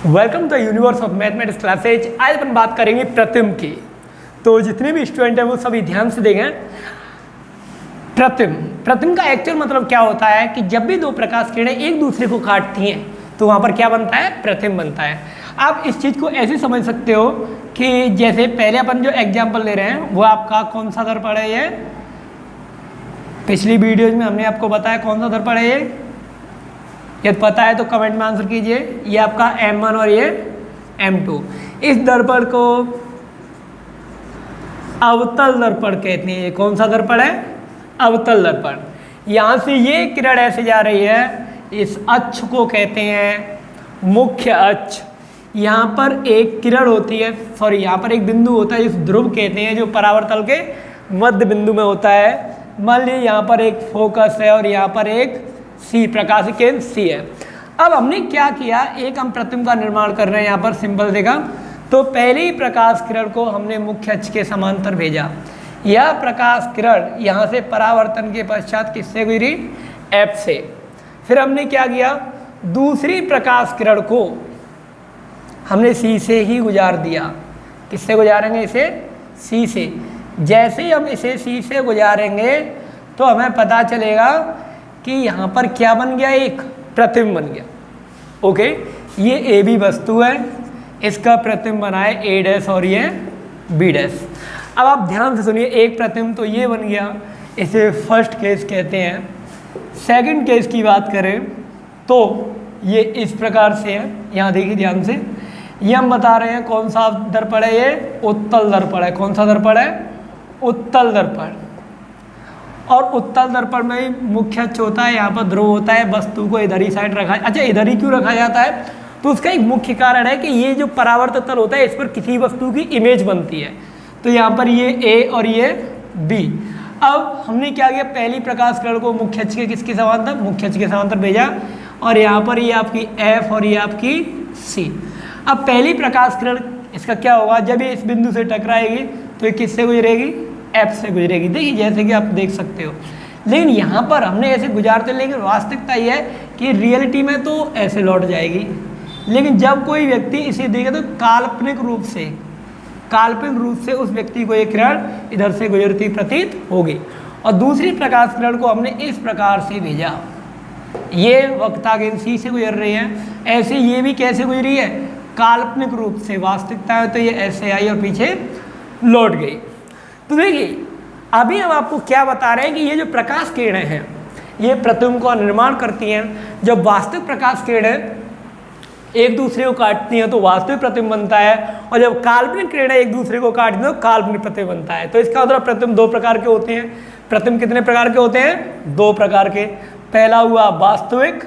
Welcome to universe of mathematics classes. आज अपन बात करेंगे प्रतिबिंब की। तो जितने भी स्टूडेंट हैं वो सभी ध्यान से देखें। प्रतिबिंब का एक्चुअल मतलब क्या होता है कि जब भी दो प्रकाश किरणें एक दूसरे को काटती हैं तो वहाँ पर क्या बनता है, प्रतिबिंब बनता है। आप इस चीज़ को ऐसे समझ सकते हो कि जैसे पहले अपन जो एग्जाम्पल ले रहे हैं वो आपका कौन सा दर्पण है। ये पिछली वीडियोज में हमने आपको बताया कौन सा दर्पण है। ये यदि पता है तो कमेंट में आंसर कीजिए। ये आपका M1 और ये M2। इस दर्पण को अवतल दर्पण कहते हैं। ये कौन सा दर्पण है, अवतल दर्पण। यहाँ से ये किरण ऐसे जा रही है, इस अक्ष को कहते हैं मुख्य अक्ष। यहाँ पर एक किरण होती है, यहाँ पर एक बिंदु होता है जिस ध्रुव कहते हैं, जो परावर्तल के मध्य बिंदु में होता है। मान लीजिए यहाँ पर एक फोकस है और यहाँ पर एक सी, प्रकाशिक केंद्र सी है। अब हमने क्या किया, एक हम प्रतिबिंब का निर्माण कर रहे हैं। यहाँ पर सिंपल देखा तो पहले ही प्रकाश किरण को हमने मुख्य अक्ष के समांतर भेजा। यह प्रकाश किरण यहाँ से परावर्तन के पश्चात किससे गुजरी, एफ से। फिर हमने क्या किया, दूसरी प्रकाश किरण को हमने सी से ही गुजार दिया। किससे गुजारेंगे, इसे सी से। जैसे ही हम इसे सी से गुजारेंगे तो हमें पता चलेगा कि यहाँ पर क्या बन गया, एक प्रतिबिंब बन गया। ओके, ये ए बी वस्तु है, इसका प्रतिबिंब बना है ए डैश और ये बी डैश। अब आप ध्यान से सुनिए, एक प्रतिबिंब तो ये बन गया, इसे फर्स्ट केस कहते हैं। सेकंड केस की बात करें तो ये इस प्रकार से है। यहाँ देखिए ध्यान से, ये हम बता रहे हैं कौन सा दर्पण है, ये उत्तल दर्पण है। कौन सा दर्पण है, उत्तल दर्पण। और उत्तल दर्पण में ही मुख्य अक्ष होता है, यहाँ पर ध्रुव होता है, वस्तु को इधर ही साइड रखा है। अच्छा, इधर ही क्यों रखा जाता है, तो उसका एक मुख्य कारण है कि ये जो परावर्त तल होता है इस पर किसी वस्तु की इमेज बनती है। तो यहाँ पर ये ए और ये बी। अब हमने क्या किया, पहली प्रकाश किरण को मुख्य अक्ष के किसके समांतर, मुख्य अक्ष के समांतर भेजा, और यहाँ पर ये आपकी एफ और ये आपकी सी। अब पहली प्रकाश किरण इसका क्या होगा, जब ये इस बिंदु से टकराएगी तो ये किससे गुजरेगी, एफ से गुजरेगी। देखिए जैसे कि आप देख सकते हो, लेकिन यहाँ पर हमने ऐसे गुजारते, लेकिन वास्तविकता ये है कि रियलिटी में तो ऐसे लौट जाएगी। लेकिन जब कोई व्यक्ति इसे देखे तो काल्पनिक रूप से उस व्यक्ति को ये किरण इधर से गुजरती प्रतीत होगी। और दूसरी प्रकाश किरण को हमने इस प्रकार से भेजा, ये वक्ता केंद्र सी से गुजर रही है। ऐसे ये भी कैसे गुजरी है, काल्पनिक रूप से। वास्तविकता है तो ये ऐसे आई और पीछे लौट गई। तो देखिए अभी हम आपको क्या बता रहे हैं कि ये जो प्रकाश किरणें हैं ये प्रतिबिंब का निर्माण करती हैं। जब वास्तविक प्रकाश किरणें एक दूसरे को काटती हैं तो वास्तविक प्रतिबिंब बनता है, और जब काल्पनिक किरणें एक दूसरे को काटती हैं तो काल्पनिक प्रतिबिंब बनता है। तो इसका मतलब प्रतिबिंब दो प्रकार के होते हैं। प्रतिबिंब कितने प्रकार के होते हैं, दो प्रकार के। पहला हुआ वास्तविक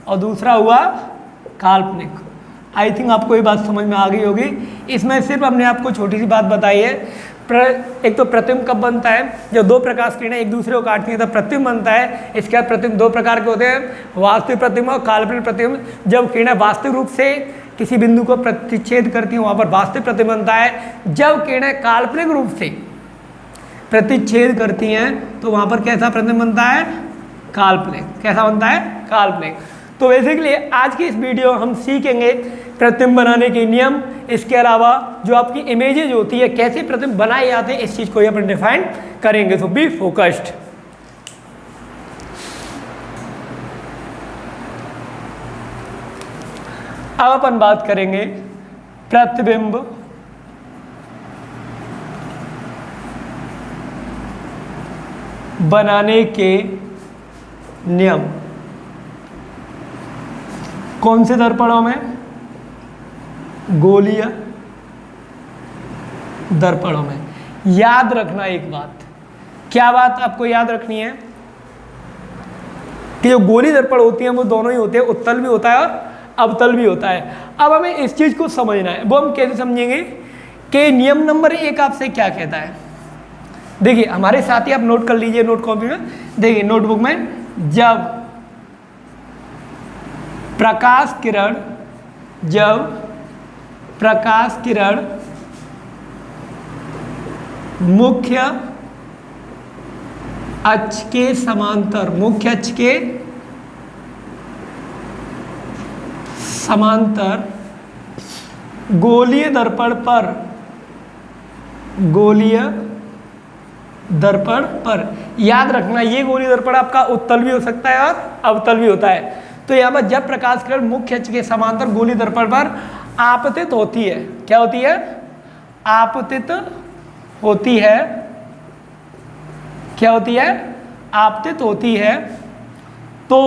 और दूसरा हुआ काल्पनिक। आई थिंक आपको ये बात समझ में आ गई होगी। इसमें सिर्फ हमने आपको छोटी सी बात बताई है। एक तो प्रतिबिंब कब बनता है, जब दो प्रकाश किरणें एक दूसरे को काटती हैं तब प्रतिबिंब बनता है। इसके बाद प्रतिबिंब दो प्रकार के होते हैं, वास्तविक प्रतिबिंब और काल्पनिक प्रतिबिंब। जब किरणें वास्तविक रूप से किसी बिंदु को प्रतिच्छेद करती हैं वहाँ पर वास्तविक प्रतिबिंब बनता है। जब किरणें काल्पनिक रूप से प्रतिच्छेद करती हैं तो वहाँ पर कैसा प्रतिबिंब बनता है, काल्पनिक। कैसा बनता है, काल्पनिक। तो बेसिकली आज की इस वीडियो हम सीखेंगे प्रतिबिंब बनाने के नियम। इसके अलावा जो आपकी इमेजेज होती है कैसे प्रतिबिंब बनाए जाते हैं, इस चीज़ को अपन डिफाइन करेंगे। सो बी फोकस्ड। अब अपन बात करेंगे प्रतिबिंब बनाने के नियम। कौन से दर्पणों में, गोलीय दर्पणों में। याद रखना एक बात, क्या बात आपको याद रखनी है कि जो गोली दर्पण होती हैं वो दोनों ही होते हैं, उत्तल भी होता है और अवतल भी होता है। अब हमें इस चीज को समझना है। वो हम कैसे समझेंगे कि नियम नंबर 1 आपसे क्या कहता है। देखिए हमारे साथ ही आप नोट कर लीजिए, नोट कॉपी में देखिए, नोटबुक में। जब प्रकाश किरण मुख्य अक्ष के समांतर, मुख्य अक्ष के समांतर गोलीय दर्पण पर, गोलीय दर्पण पर, याद रखना ये गोलीय दर्पण आपका उत्तल भी हो सकता है और अवतल भी होता है। तो यहाँ पर जब प्रकाश किरण मुख्य अक्ष के समांतर गोलीय दर्पण पर आपतित होती है, क्या होती है? आपतित होती है। क्या होती है? आपतित होती है। तो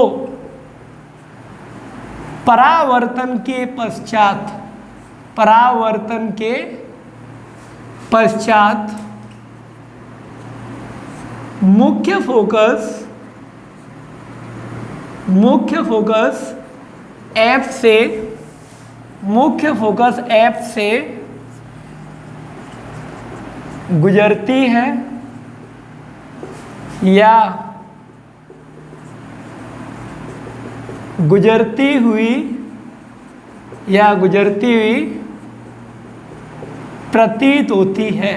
परावर्तन के पश्चात, परावर्तन के पश्चात मुख्य फोकस F से, मुख्य फोकस F से गुजरती है या गुजरती हुई प्रतीत होती है।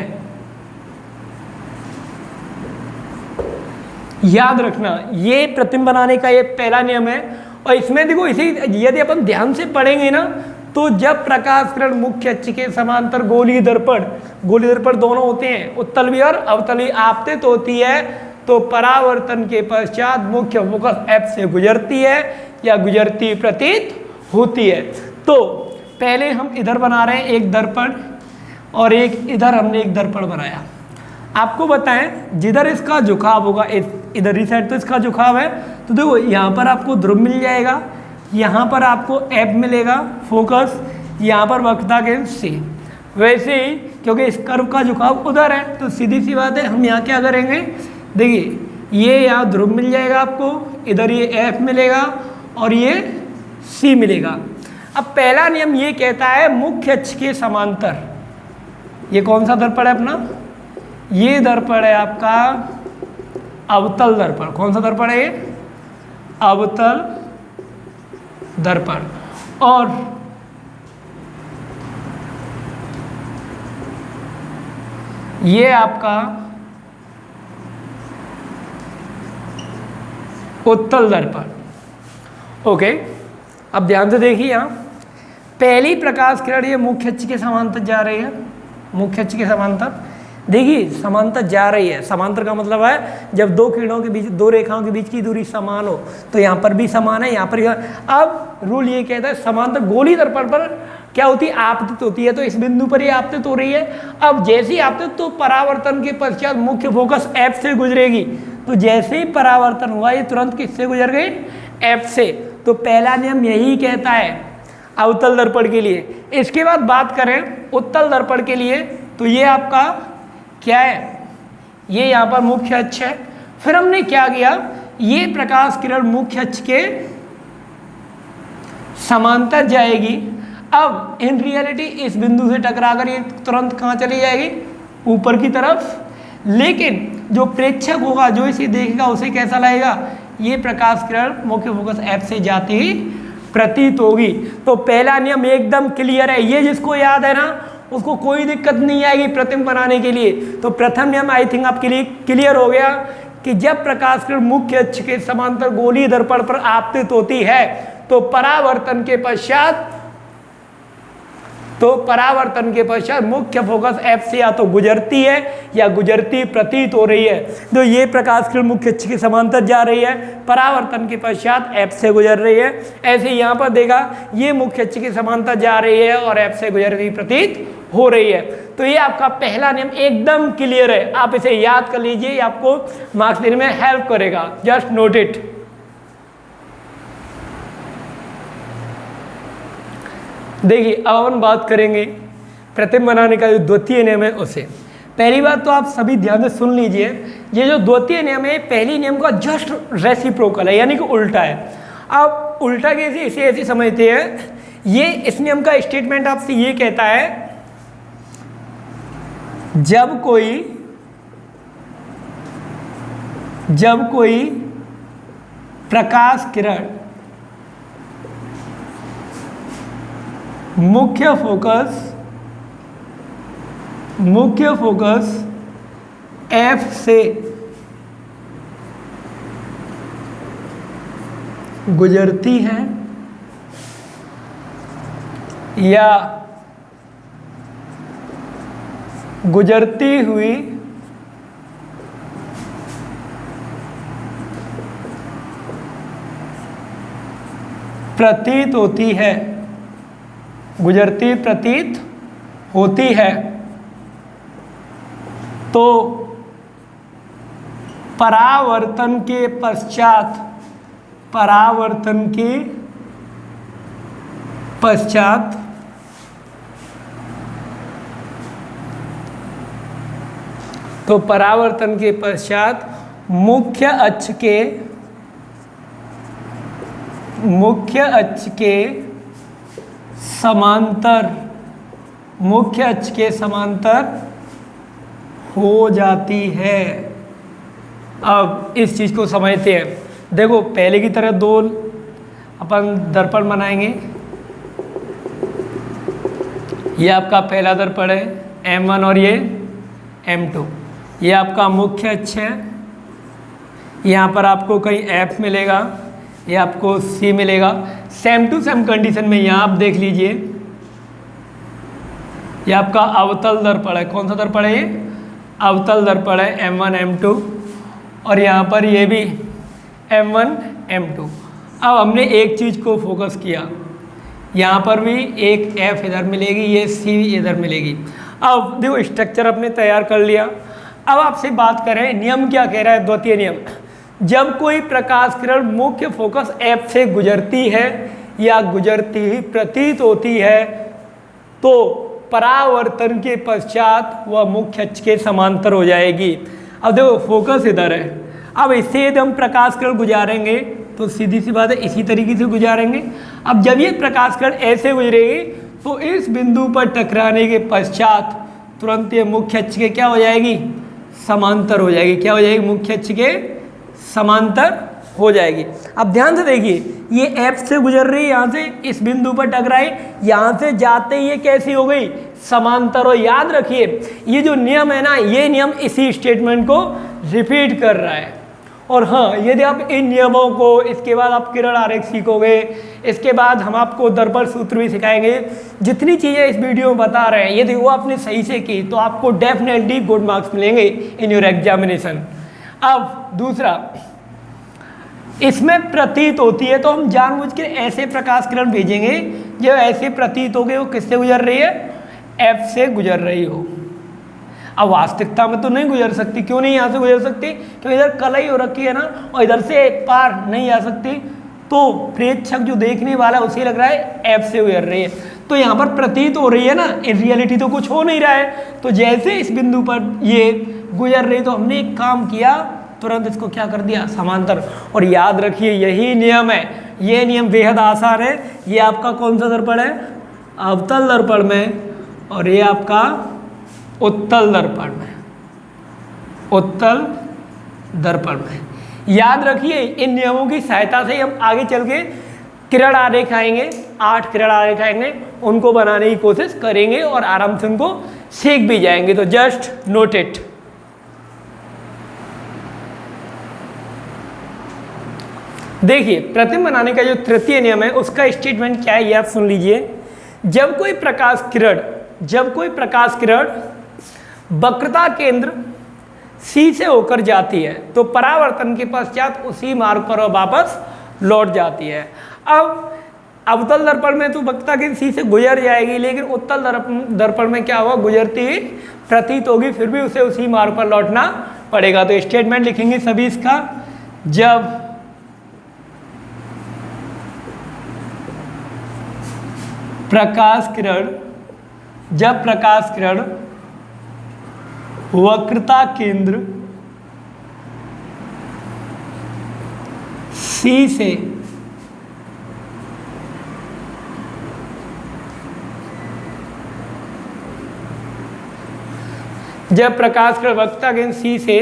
याद रखना ये प्रतिबिंब बनाने का ये पहला नियम है। और इसमें देखो इसी यदि अपन ध्यान से पढ़ेंगे ना तो जब प्रकाश किरण मुख्य अक्ष के समांतर गोलीय दर्पण दोनों होते हैं, उत्तल भी और अवतल भी, आपतित होती है तो परावर्तन के पश्चात मुख्य फोकस F से गुजरती है या गुजरती प्रतीत होती है। तो पहले हम इधर बना रहे हैं एक दर्पण और एक इधर हमने एक दर्पण बनाया। आपको बताएं जिधर इसका झुकाव होगा, इधर ही साइड तो इसका झुकाव है, तो देखो यहाँ पर आपको ध्रुव मिल जाएगा, यहाँ पर आपको F मिलेगा फोकस, यहाँ पर वक्रता केंद्र C। वैसे ही क्योंकि इस कर्व का झुकाव उधर है तो सीधी सी बात है हम यहाँ क्या करेंगे, देखिए ये यहाँ ध्रुव मिल जाएगा आपको, इधर ये F मिलेगा और ये C मिलेगा। अब पहला नियम ये कहता है मुख्य अक्ष के समांतर, ये कौन सा दर्पण है अपना? ये दर्पण है आपका अवतल दर्पण। कौन सा दर्पण है ये? अवतल दर्पण। और ये आपका उत्तल दर्पण। ओके, अब ध्यान से देखिए यहाँ पहली प्रकाश किरण ये मुख्य अक्ष के समांतर जा रही है, मुख्य अक्ष के समांतर। देखिए समांतर जा रही है, समांतर का मतलब है जब दो किरणों के बीच, दो रेखाओं के बीच की दूरी समान हो, तो यहाँ पर भी समान है, यहाँ पर। अब रूल ये कहता है समांतर गोलीय दर्पण पर क्या होती है? आपतित होती है। तो इस बिंदु पर ये आपतित हो रही है। अब जैसे ही आपतित तो परावर्तन के पश्चात मुख्य फोकस F से गुजरेगी। तो जैसे ही परावर्तन हुआ ये तुरंत किससे गुजर गई? F से। तो पहला नियम यही कहता है अवतल दर्पण के लिए। इसके बाद बात करें उत्तल दर्पण के लिए, तो ये आपका क्या है? ये यहाँ पर मुख्य अक्ष है। फिर हमने क्या किया, ये प्रकाश किरण मुख्य अक्ष के समांतर जाएगी। अब इन रियलिटी इस बिंदु से टकराकर ये तुरंत कहाँ चली जाएगी? ऊपर की तरफ। लेकिन जो प्रेक्षक होगा, जो इसे देखेगा, उसे कैसा लगेगा? ये प्रकाश किरण मुख्य फोकस F से जाती ही प्रतीत होगी। तो पहला नियम एकदम क्लियर है, ये जिसको याद है ना उसको कोई दिक्कत नहीं आएगी प्रतिबिंब बनाने के लिए। तो प्रथम नियम आई थिंक आपके लिए क्लियर हो गया कि जब प्रकाश किरण मुख्य अक्ष के समांतर गोलीय दर्पण पर आपतित होती है तो परावर्तन के पश्चात मुख्य फोकस F से या तो गुजरती है या गुजरती प्रतीत हो रही है। तो ये प्रकाश किरण मुख्य अक्ष के समांतर जा रही है, परावर्तन के पश्चात F से गुजर रही है। ऐसे यहाँ पर देखा ये मुख्य अक्ष के समांतर जा रही है और F से गुजरती प्रतीत हो रही है। तो ये आपका पहला नियम एकदम क्लियर है, आप इसे याद कर लीजिए, ये आपको मार्क्स देने में हेल्प करेगा। Just note it. देखिए अब अपन बात करेंगे प्रतिबिंब बनाने का जो द्वितीय नियम है उसे। पहली बात तो आप सभी ध्यान से सुन लीजिए, ये जो द्वितीय नियम है पहली नियम का जस्ट रेसिप्रोकल है, यानी कि उल्टा है। अब उल्टा कैसे, इसे ऐसे समझते हैं, ये इस नियम का स्टेटमेंट आपसे ये कहता है जब कोई प्रकाश किरण मुख्य फोकस F से गुजरती है या गुजरती हुई प्रतीत होती है, गुजरती प्रतीत होती है, तो परावर्तन के पश्चात, परावर्तन के पश्चात तो परावर्तन के पश्चात मुख्य अक्ष के समांतर, मुख्य अक्ष के समांतर हो जाती है। अब इस चीज़ को समझते हैं। देखो पहले की तरह दो अपन दर्पण बनाएंगे। ये आपका पहला दर्पण है M1 और ये M2। ये आपका मुख्य अक्ष है। यहाँ पर आपको कहीं F मिलेगा, ये आपको C मिलेगा। सेम टू सेम कंडीशन में यहाँ आप देख लीजिए, ये आपका अवतल दर्पण है। कौन सा दर्पण है ये? अवतल दर्पण है M1 M2, और यहाँ पर ये भी M1 M2। अब हमने एक चीज़ को फोकस किया, यहाँ पर भी एक F इधर मिलेगी, ये C इधर मिलेगी। अब देखो स्ट्रक्चर अपने तैयार कर लिया। अब आपसे बात करें नियम क्या कह रहा है, द्वितीय नियम। जब कोई प्रकाश किरण मुख्य फोकस F से गुजरती है या गुजरती ही प्रतीत होती है तो परावर्तन के पश्चात वह मुख्य अक्ष के समांतर हो जाएगी। अब देखो फोकस इधर है, अब इससे यदि हम प्रकाश किरण गुजारेंगे तो सीधी सी बात है इसी तरीके से गुजारेंगे। अब जब ये प्रकाश किरण ऐसे गुजरेगी तो इस बिंदु पर टकराने के पश्चात तुरंत ये मुख्य अक्ष के क्या हो जाएगी? समांतर हो जाएगी। क्या हो जाएगी? मुख्य अक्ष के समांतर हो जाएगी। अब ध्यान से देखिए, ये F से गुजर रही है, यहाँ से इस बिंदु पर टकराई, यहाँ से जाते ही ये कैसी हो गई? समांतर। और याद रखिए ये जो नियम है ना, ये नियम इसी स्टेटमेंट को रिपीट कर रहा है। और हाँ, यदि आप इन नियमों को, इसके बाद आप किरण आरेख सीखोगे, इसके बाद हम आपको दर्पण सूत्र भी सिखाएंगे। जितनी चीज़ें इस वीडियो में बता रहे हैं यदि वो आपने सही से की तो आपको डेफिनेटली गुड मार्क्स मिलेंगे इन योर एग्जामिनेशन। अब दूसरा, इसमें प्रतीत होती है तो हम जानबूझ के ऐसे प्रकाश किरण भेजेंगे जो ऐसे प्रतीत हो गए वो किससे गुजर रही है? F से गुजर रही हो। अब वास्तविकता में तो नहीं गुजर सकती। क्यों नहीं यहाँ से गुजर सकती? क्योंकि इधर कलई हो रखी है ना, और इधर से पार नहीं आ सकती। तो प्रेक्षक जो देखने वाला है उसे लग रहा है F से गुजर रही है, तो यहाँ पर प्रतीत हो रही है ना, इन रियलिटी तो कुछ हो नहीं रहा है। तो जैसे इस बिंदु पर ये गुजर रही तो हमने एक काम किया, तुरंत इसको क्या कर दिया? समांतर। और याद रखिए यही नियम है, ये नियम बेहद आसान है। ये आपका कौन सा दर्पण है? अवतल दर्पण में, और ये आपका उत्तल दर्पण में, उत्तल दर्पण में। याद रखिए इन नियमों की सहायता से हम आगे चल के किरण आरेख आएंगे, 8 किरण आरेख आएंगे, उनको बनाने की कोशिश करेंगे और आराम से उनको सीख भी जाएंगे। तो जस्ट नोट इट। देखिए प्रतिबिंब बनाने का जो तृतीय नियम है उसका स्टेटमेंट क्या है ये आप सुन लीजिए। जब कोई प्रकाश किरण वक्रता केंद्र C से होकर जाती है तो परावर्तन के पश्चात उसी मार्ग पर वापस लौट जाती है। अब अवतल दर्पण में तो वक्रता केंद्र C से गुजर जाएगी, लेकिन उत्तल दर्पण में क्या होगा? गुजरती ही प्रतीत होगी, फिर भी उसे उसी मार्ग पर लौटना पड़ेगा। तो स्टेटमेंट लिखेंगे सभी इसका। जब प्रकाश किरण वक्रता केंद्र C से वक्रता केंद्र C से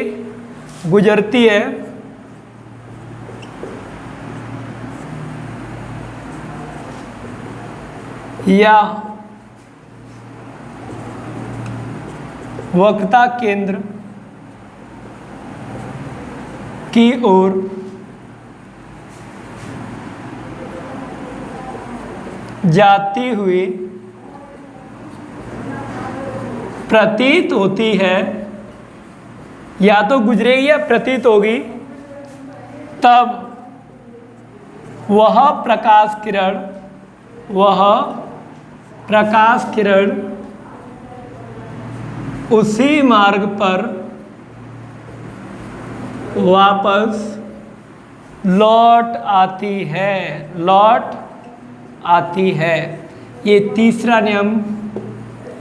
गुजरती है या वक्रता केंद्र की ओर जाती हुई प्रतीत होती है, या तो गुजरेगी या प्रतीत होगी, तब वह प्रकाश किरण उसी मार्ग पर वापस लौट आती है। ये तीसरा नियम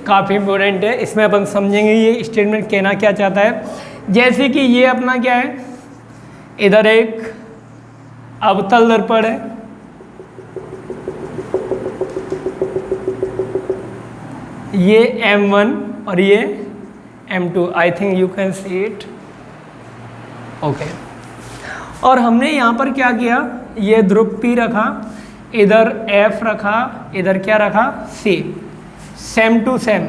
काफ़ी इम्पोर्टेंट है, इसमें अपन समझेंगे ये स्टेटमेंट कहना क्या चाहता है। जैसे कि ये अपना क्या है, इधर एक अवतल दर्पण है, ये M1 और ये M2, I think you can see it, okay. और हमने यहाँ पर क्या किया, ये ध्रुव P रखा, इधर F रखा, इधर क्या रखा, C, सेम टू सेम।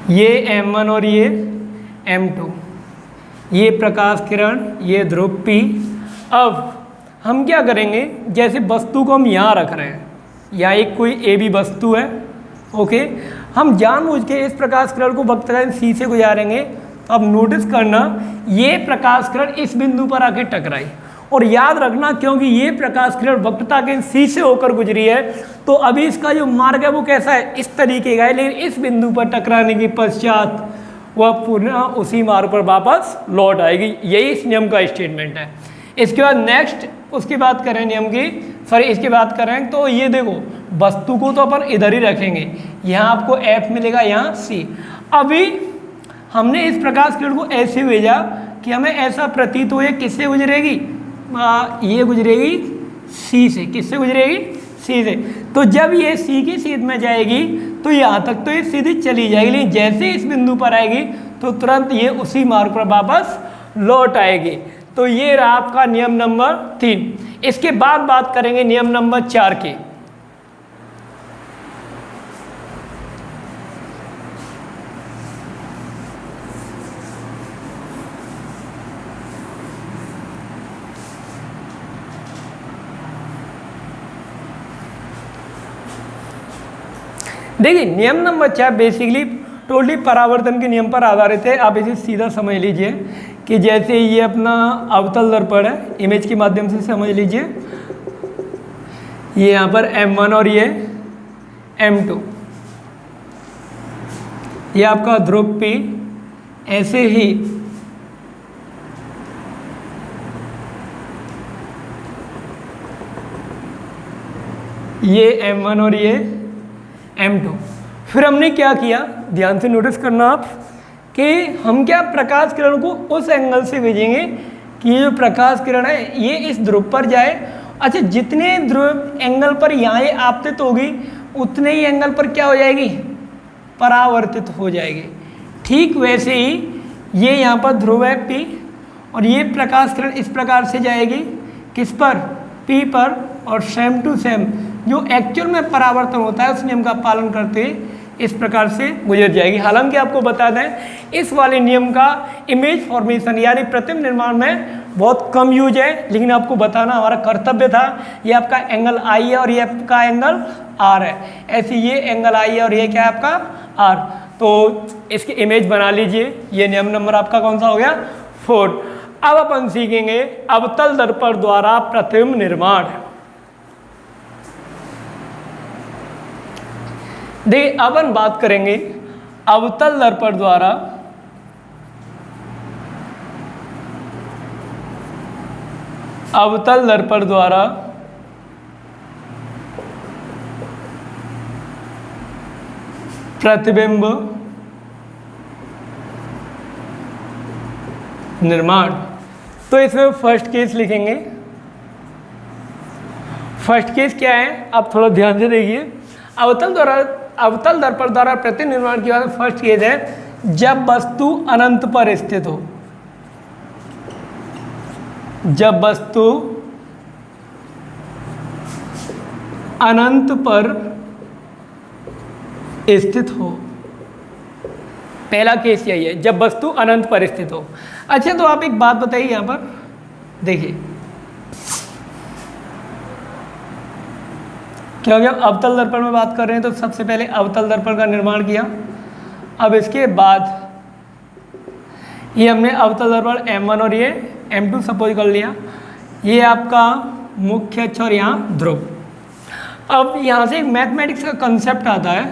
ये M1 और ये M2, ये प्रकाश किरण, ये ध्रुव P। अब हम क्या करेंगे, जैसे वस्तु को हम यहाँ रख रहे हैं, यहाँ एक कोई AB वस्तु है, ओके। हम जानबूझ के इस प्रकाश किरण को वक्रता C से गुजारेंगे। अब नोटिस करना, ये प्रकाश किरण इस बिंदु पर आके टकराई, और याद रखना क्योंकि ये प्रकाश किरण वक्रता के C से होकर गुजरी है, तो अभी इसका जो मार्ग है वो कैसा है, इस तरीके का है। लेकिन इस बिंदु पर टकराने के पश्चात वह पुनः उसी मार्ग पर वापस लौट आएगी। यही इस नियम का स्टेटमेंट है। इसके बाद नेक्स्ट उसकी बात करें नियम की, सॉरी इसकी बात करें, तो ये देखो वस्तु को तो अपन इधर ही रखेंगे, यहाँ आपको F मिलेगा, यहाँ C। अभी हमने इस प्रकाश किरण को ऐसे भेजा कि हमें ऐसा प्रतीत हो, ये किससे गुजरेगी, ये गुजरेगी C से। किससे गुजरेगी, C से। तो जब ये C की सीध में जाएगी तो यहाँ तक तो ये सीधी चली जाएगी, लेकिन जैसे इस बिंदु पर आएगी तो तुरंत ये उसी मार्ग पर वापस लौट आएगी। तो ये रहा आपका नियम नंबर 3। इसके बाद बात करेंगे नियम नंबर 4 की। देखिए नियम नंबर 4 बेसिकली टोटली परावर्तन के नियम पर आधारित है। आप इसे सीधा समझ लीजिए कि जैसे ये अपना अवतल दर्पण है, इमेज के माध्यम से समझ लीजिए, ये यहाँ पर M1 और ये M2, ये आपका ध्रुव P। ऐसे ही ये M1 और ये M2। फिर हमने क्या किया, ध्यान से नोटिस करना आप, कि हम क्या प्रकाश किरण को उस एंगल से भेजेंगे कि ये जो प्रकाश किरण है ये इस ध्रुव पर जाए। अच्छा, जितने ध्रुव एंगल पर यहाँ ये आपतित होगी उतने ही एंगल पर क्या हो जाएगी, परावर्तित हो जाएगी। ठीक वैसे ही ये यहाँ पर ध्रुव है P, और ये प्रकाश किरण इस प्रकार से जाएगी किस पर, P पर, और सेम टू सेम जो एक्चुअल में परावर्तन होता है उस नियम का पालन करते हुए इस प्रकार से गुजर जाएगी। हालांकि आपको बता दें इस वाले नियम का इमेज फॉर्मेशन यानी प्रतिबिंब निर्माण में बहुत कम यूज है, लेकिन आपको बताना हमारा कर्तव्य था। ये आपका एंगल I है और ये आपका एंगल R है। ऐसे ये एंगल I है और ये क्या है आपका R। तो इसकी इमेज बना लीजिए। ये नियम नंबर आपका कौन सा हो गया, 4। अब अपन सीखेंगे अवतल दर्पण द्वारा प्रतिबिंब निर्माण। देखिए अब हम बात करेंगे अवतल दर्पण द्वारा प्रतिबिंब निर्माण। तो इसमें फर्स्ट केस लिखेंगे। फर्स्ट केस क्या है, आप थोड़ा ध्यान से देखिए। अवतल दर्पण द्वारा प्रतिबिंब निर्माण की बात फर्स्ट केस है जब वस्तु अनंत पर स्थित हो। जब वस्तु अनंत पर स्थित हो, पहला केस यही है, जब वस्तु अनंत पर स्थित हो। अच्छा, तो आप एक बात बताइए यहाँ पर देखिए, क्योंकि हम अवतल दर्पण में बात कर रहे हैं तो सबसे पहले अवतल दर्पण का निर्माण किया। अब इसके बाद ये हमने अवतल दर्पण M1 और ये M2 सपोज कर लिया। ये आपका मुख्य अक्ष और यहाँ ध्रुव। अब यहाँ से एक मैथमेटिक्स का कंसेप्ट आता है।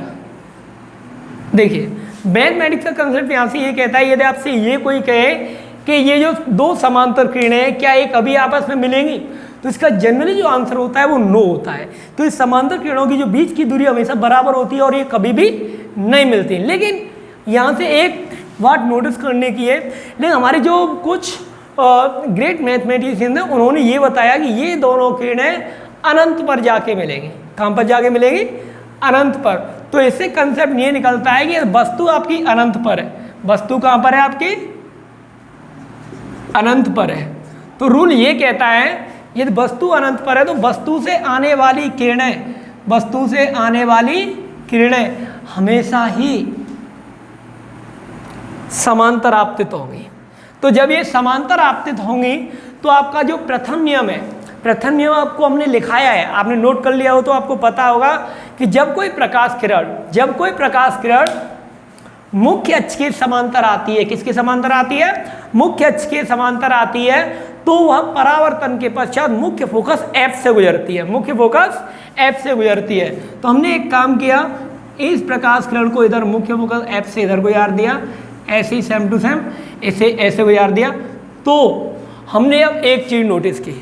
देखिए, मैथमेटिक्स का कंसेप्ट यहाँ से ये कहता है, यदि आपसे ये कोई कहे कि ये जो दो समांतर किरणें हैं क्या ये कभी आपस में मिलेंगी, तो इसका जनरली जो आंसर होता है वो नो होता है। तो इस समांतर किरणों की जो बीच की दूरी हमेशा बराबर होती है और ये कभी भी नहीं मिलती। लेकिन यहाँ से एक बात नोटिस करने की है, लेकिन हमारे जो कुछ ग्रेट मैथमेटिशियन हैं उन्होंने ये बताया कि ये दोनों किरणें अनंत पर जाके मिलेंगी। कहाँ पर जाके मिलेंगी? अनंत पर। तो इससे कंसेप्ट ये निकलता है कि वस्तु आपकी अनंत पर है। वस्तु कहाँ पर है आपकी? अनंत पर है। तो रूल ये कहता है यदि वस्तु अनंत पर है तो वस्तु से आने वाली किरणें हमेशा ही समांतर आपतित होंगी। तो जब ये समांतर आपतित होंगी तो आपका जो प्रथम नियम है, प्रथम नियम आपको हमने लिखाया है, आपने नोट कर लिया हो तो आपको पता होगा कि जब कोई प्रकाश किरण मुख्य अक्ष के समांतर आती है, किसके समांतर आती है? मुख्य अक्ष के समांतर आती है, तो वह परावर्तन के पश्चात मुख्य फोकस F से गुजरती है। तो हमने एक काम किया, इस प्रकाश किरण को इधर मुख्य फोकस F से इधर गुजार दिया, ऐसे ही सेम टू सेम इसे ऐसे गुजार दिया। तो हमने अब एक चीज नोटिस की,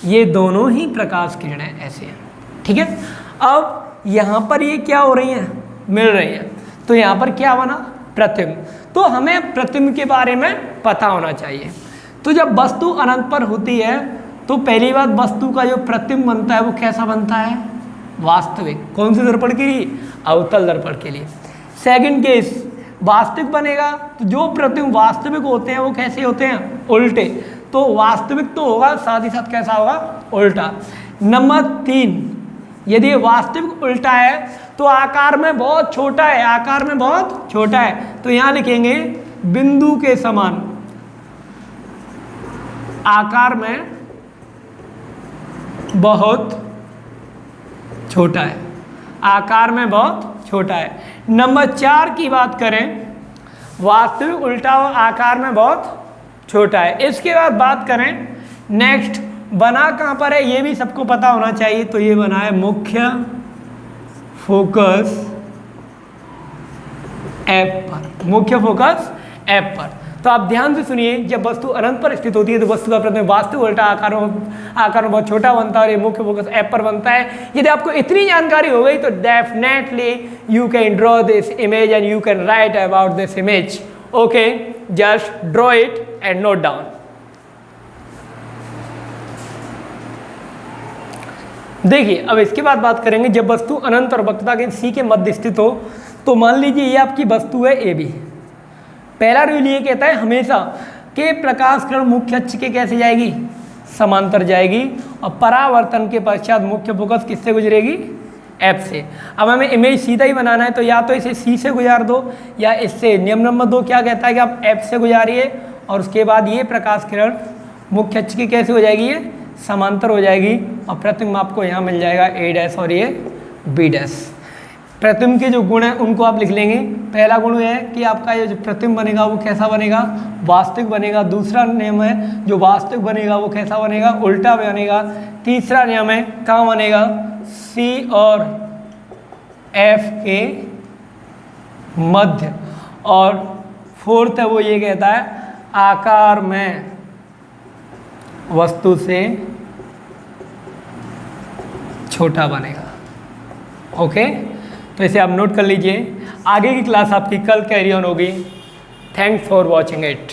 ये दोनों ही प्रकाश किरणें ऐसे हैं, ठीक है। अब यहाँ पर ये क्या हो रही हैं? मिल रही हैं। तो यहाँ पर क्या बना? प्रतिबिंब। तो हमें प्रतिबिंब के बारे में पता होना चाहिए। तो जब वस्तु अनंत पर होती है तो पहली बात, वस्तु का जो प्रतिबिंब बनता है वो कैसा बनता है? वास्तविक। कौन से दर्पण के लिए? अवतल दर्पण के लिए। सेकंड केस, वास्तविक बनेगा तो जो प्रतिबिंब वास्तविक होते हैं वो कैसे होते हैं? उल्टे। तो वास्तविक तो होगा, साथ ही साथ कैसा होगा? उल्टा। नंबर 3, यदि वास्तविक उल्टा है तो आकार में बहुत छोटा है, तो यहां लिखेंगे बिंदु के समान। आकार में बहुत छोटा है। नंबर 4 की बात करें, वास्तविक उल्टा और आकार में बहुत छोटा है। इसके बाद बात करें नेक्स्ट, बना कहाँ पर है ये भी सबको पता होना चाहिए। तो ये बना है मुख्य फोकस F पर। तो आप ध्यान से सुनिए, जब वस्तु अनंत पर स्थित होती है तो वस्तु का प्रतिबिंब वास्तविक उल्टा आकार में बहुत छोटा बनता है और ये मुख्य फोकस F पर बनता है। यदि आपको इतनी जानकारी हो गई तो definitely you can draw this image and you can write about this image. Okay, just draw it and note down. देखिए, अब इसके बाद बात करेंगे, जब वस्तु अनंत और वक्रता के C के मध्य स्थित हो तो मान लीजिए ये आपकी वस्तु है AB। पहला रूल ये कहता है हमेशा कि प्रकाश किरण मुख्य अक्ष के कैसे जाएगी? समांतर जाएगी, और परावर्तन के पश्चात मुख्य फोकस किससे गुजरेगी? F से। अब हमें इमेज सीधा ही बनाना है तो या तो इसे C से गुजार दो या इससे। नियम नंबर 2 क्या कहता है कि आप F से गुजारिए और उसके बाद ये प्रकाश किरण मुख्य अक्ष की कैसे हो जाएगी? ये समांतर हो जाएगी, और प्रतिबिंब आपको यहाँ मिल जाएगा A' और ये B'। प्रतिबिंब के जो गुण हैं उनको आप लिख लेंगे। पहला गुण है कि आपका ये जो प्रतिबिंब बनेगा वो कैसा बनेगा? वास्तविक बनेगा। दूसरा नियम है जो वास्तविक बनेगा वो कैसा बनेगा? उल्टा बनेगा। तीसरा नियम है कहाँ बनेगा? C और F के मध्य। और फोर्थ है वो ये कहता है आकार में वस्तु से छोटा बनेगा। ओके, तो इसे आप नोट कर लीजिए। आगे की क्लास आपकी कल कैरी ऑन होगी। Thanks for watching it.